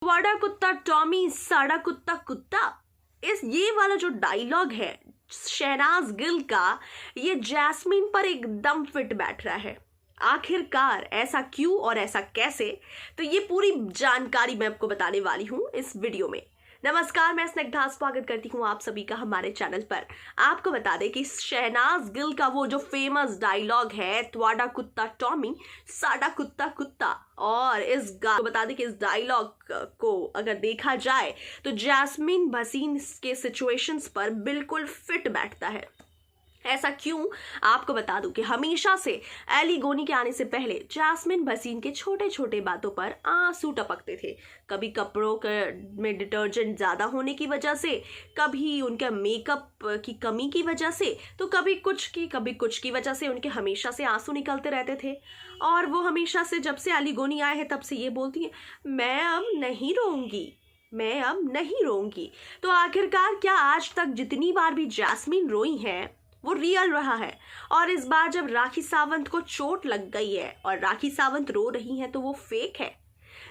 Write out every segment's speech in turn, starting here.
वाड़ा कुत्ता टॉमी साड़ा कुत्ता कुत्ता, ये वाला जो डायलॉग है शहनाज गिल का, ये जैस्मीन पर एकदम फिट बैठ रहा है। आखिरकार ऐसा क्यों और ऐसा कैसे, तो ये पूरी जानकारी मैं आपको बताने वाली हूँ इस वीडियो में। नमस्कार, मैं स्निग्धा स्वागत करती हूँ आप सभी का हमारे चैनल पर। आपको बता दें कि शहनाज गिल का वो जो फेमस डायलॉग है त्वाडा कुत्ता टॉमी साडा कुत्ता कुत्ता, और बता दें कि इस डायलॉग को अगर देखा जाए तो जैस्मीन भसीन के सिचुएशंस पर बिल्कुल फिट बैठता है। ऐसा क्यों, आपको बता दूं कि हमेशा से एली गोनी के आने से पहले जैस्मीन भसीन के छोटे छोटे बातों पर आंसू टपकते थे। कभी कपड़ों में डिटर्जेंट ज़्यादा होने की वजह से, कभी उनका मेकअप की कमी की वजह से, तो कभी कुछ की वजह से उनके हमेशा से आंसू निकलते रहते थे। और वो हमेशा से, जब से एली गोनी आए हैं तब से ये बोलती हैं, मैं अब नहीं रोऊंगी। तो आखिरकार क्या आज तक जितनी बार भी जैस्मीन रोई हैं वो रियल रहा है? और इस बार जब राखी सावंत को चोट लग गई है और राखी सावंत रो रही हैं तो वो फेक है?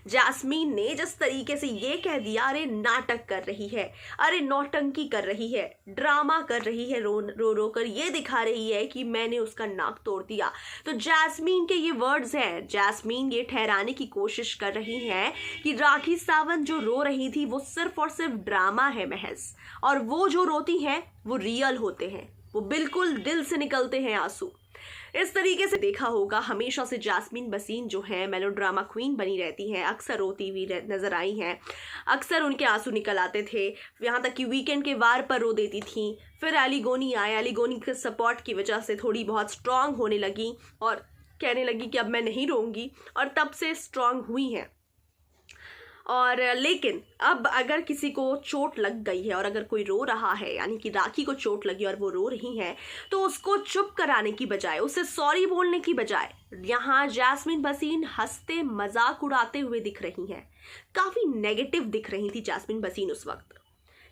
जैस्मीन ने जिस तरीके से ये कह दिया, अरे नाटक कर रही है, अरे नौटंकी कर रही है, ड्रामा कर रही है, रो कर ये दिखा रही है कि मैंने उसका नाक तोड़ दिया। तो जैस्मीन के ये वर्ड्स हैं, जैस्मीन ये ठहराने की कोशिश कर रही हैं कि राखी सावंत जो रो रही थी वो सिर्फ और सिर्फ ड्रामा है महज, और वो जो रोती हैं वो रियल होते हैं, वो बिल्कुल दिल से निकलते हैं आंसू। इस तरीके से देखा होगा, हमेशा से जैस्मीन भसीन जो है मेलोड्रामा क्वीन बनी रहती हैं, अक्सर रोती हुई नजर आई हैं, अक्सर उनके आंसू निकल आते थे, यहाँ तक कि वीकेंड के वार पर रो देती थी। फिर एली गोनी आए, एली गोनी के सपोर्ट की वजह से थोड़ी बहुत स्ट्रांग होने लगी और कहने लगी कि अब मैं नहीं रोऊंगी, और तब से स्ट्रांग हुई हैं। और लेकिन अब अगर किसी को चोट लग गई है और अगर कोई रो रहा है, यानी कि राखी को चोट लगी और वो रो रही है, तो उसको चुप कराने की बजाय, उसे सॉरी बोलने की बजाय, यहाँ जैस्मीन भसीन हंसते मजाक उड़ाते हुए दिख रही हैं। काफ़ी नेगेटिव दिख रही थी जैस्मीन भसीन उस वक्त।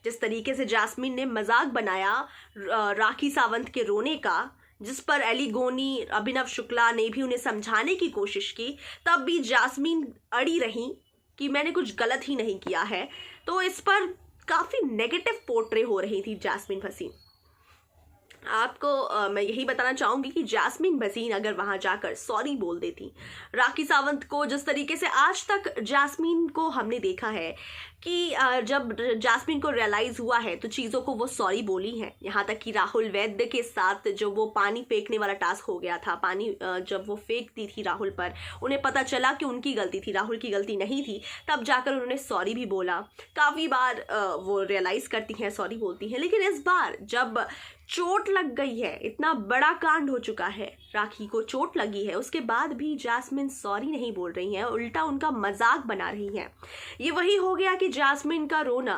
जिस तरीके से जैस्मीन ने मजाक बनाया राखी सावंत के रोने का, जिस पर एली गोनी, अभिनव शुक्ला ने भी उन्हें समझाने की कोशिश की, तब भी जैस्मीन अड़ी रही कि मैंने कुछ गलत ही नहीं किया है। तो इस पर काफ़ी नेगेटिव पोर्ट्रे हो रही थी जैस्मीन भसीन। आपको मैं यही बताना चाहूँगी कि जैस्मीन भसीन अगर वहाँ जाकर सॉरी बोल देती राखी सावंत को, जिस तरीके से आज तक जैस्मीन को हमने देखा है कि जब जैस्मीन को रियलाइज़ हुआ है तो चीज़ों को वो सॉरी बोली हैं। यहाँ तक कि राहुल वैद्य के साथ जो वो पानी फेंकने वाला टास्क हो गया था, पानी जब वो फेंकती थी राहुल पर, उन्हें पता चला कि उनकी गलती थी, राहुल की गलती नहीं थी, तब जाकर उन्होंने सॉरी भी बोला। काफ़ी बार वो रियलाइज़ करती हैं, सॉरी बोलती हैं। लेकिन इस बार जब चोट लग गई है, इतना बड़ा कांड हो चुका है, राखी को चोट लगी है, उसके बाद भी जैस्मीन सॉरी नहीं बोल रही हैं, उल्टा उनका मजाक बना रही हैं। ये वही हो गया कि जैस्मीन का रोना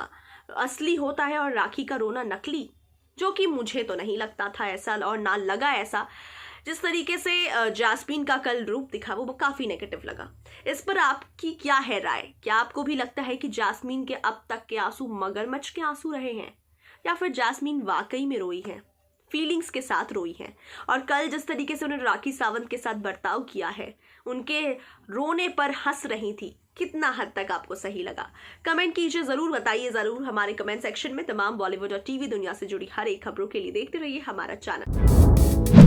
असली होता है और राखी का रोना नकली, जो कि मुझे तो नहीं लगता था ऐसा और ना लगा ऐसा। जिस तरीके से जैस्मीन का कल रूप दिखा वो काफ़ी नेगेटिव लगा। इस पर आपकी क्या है राय? क्या आपको भी लगता है कि जैस्मीन के अब तक के आंसू मगरमच्छ के आंसू रहे हैं, या फिर जैस्मीन वाकई में रोई है, फीलिंग्स के साथ रोई है? और कल जिस तरीके से उन्होंने राखी सावंत के साथ बर्ताव किया है, उनके रोने पर हंस रही थी, कितना हद तक आपको सही लगा? कमेंट कीजिए, ज़रूर बताइए, ज़रूर हमारे कमेंट सेक्शन में। तमाम बॉलीवुड और टीवी दुनिया से जुड़ी हर एक खबरों के लिए देखते रहिए हमारा चैनल।